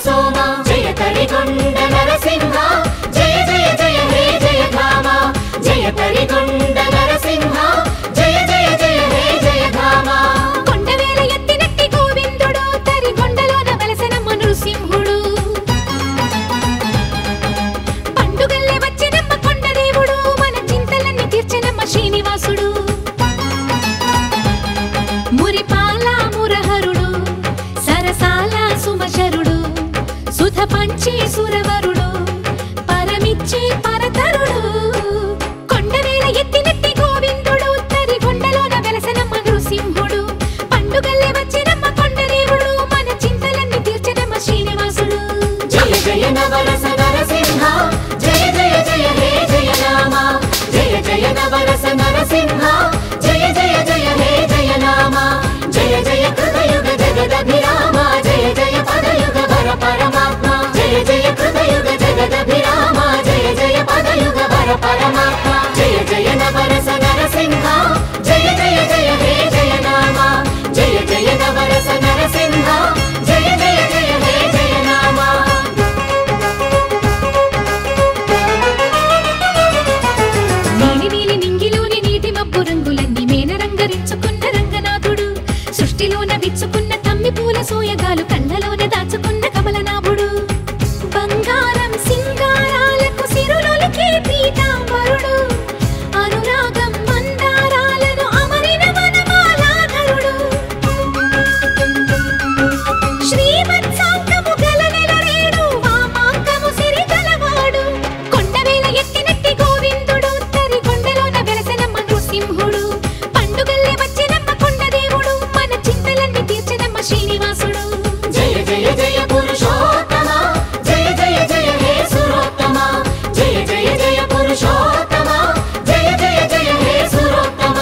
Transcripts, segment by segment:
सोम जय तरिगोंड नरसिंह जय जय जय हे जय धाम जय तरिगोंड नरसिंह जय जय जय हे जय धाम కొండవేల ఎత్తినట్టి గోవిందుడు తరిగొండలోన వెలసెనమ్మ నృసింహుడు పండుగల్లే వచ్చినమ్మ కొండదేవుడు మన చింతలన్నీ తీర్చెనమ్మ శ్రీనివాసుడు మురిపాల మురహరుడు సరసాల సుమశరుడు సుధ పంచి సురవరుడు పరమిచ్చి పరతరుడు కొండవేల ఎత్తినట్టి గోవిందుడు తరిగొండలోన వెలసెనమ్మ నృసింహుడు పండుగల్లే వచ్చినమ్మ కొండదేవుడు మన చింతలన్నీ తీర్చెనమ్మ శ్రీనివాసుడు జయ జయ నవరస నరసింహ జయ జయ జయ హే జయ నామ జయ జయ నవరస నరసింహ జయ జయ జయ హే జయ నామ జయ జయ కృతయుగ జగదభిరామ జయ జయ పదయుగ వర పరమాత్మ జయ జయ కృతయుగ జగదభిరామ జయ జయ పదయుగ వర పరమాత్మ జయ జయ నవరస నరసింహ జయ జయ జయ హే జయ నామ జయ జయ నవరస నరసింహ జయ జయ జయ హే జయ నామ నీలి నీలి నింగిలోని నీటి మబ్బు రంగులన్నీ మేనరంగరించుకున్న రంగనాథుడు సృష్టిలోన విచ్చుకున్న తమ్మి పూల సోయగాలు కళ్ళలోన దాచుకున్న కమలనాభుడు బంగారం సింగారాలకు సిరులొలికే పీతాంబరుడు అనురాగం మందారాలను అమరిన వనమాలాధరుడు శ్రీవత్సాంకము గల నెలరేడు వామాంకము సిరి గలవాడు కొండవేల ఎత్తినట్టి గోవిందుడు తరిగొండలోన వెలసెనమ్మ నృసింహుడు పండుగల్లే వచ్చినమ్మ కొండదేవుడు మన చింతలన్నీ తీర్చెనమ్మ శ్రీనివాసుడు జయ జయ జయ పురుషోత్తమ జయ జయ జయ హే సురోత్తమ జయ జయ జయ పురుషోత్తమ జయ జయ జయ హే సురోత్తమ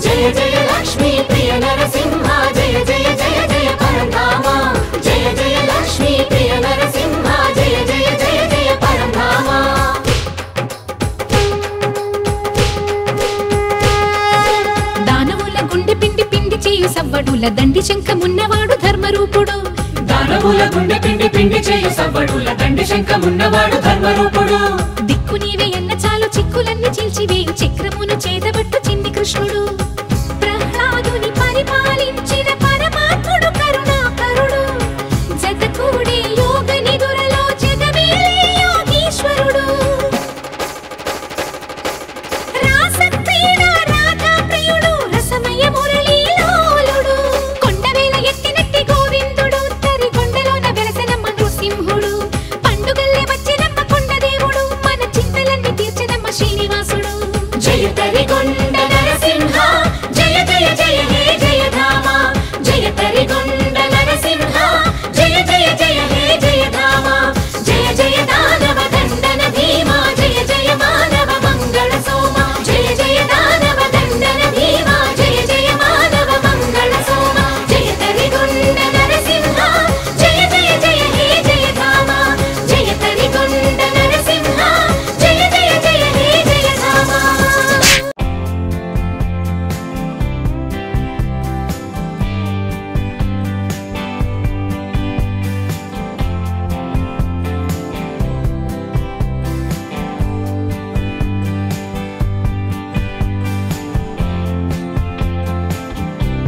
జయ జయ లక్ష్మీ ప్రియ నరసింహ జయ జయ జయ జయ పరంధామ జయ జయ లక్ష్మీ ప్రియ నరసింహ జయ జయ జయ జయ పరంధామ దానవుల గుండె పిండి పిండి చేయు సవ్వడుల దండి శంఖమున్నవాడు ధర్మరూపుడు దానవుల గుండె పిండి పిండి చేయు సవ్వడుల దండి శంఖమున్నవాడు ధర్మరూపుడు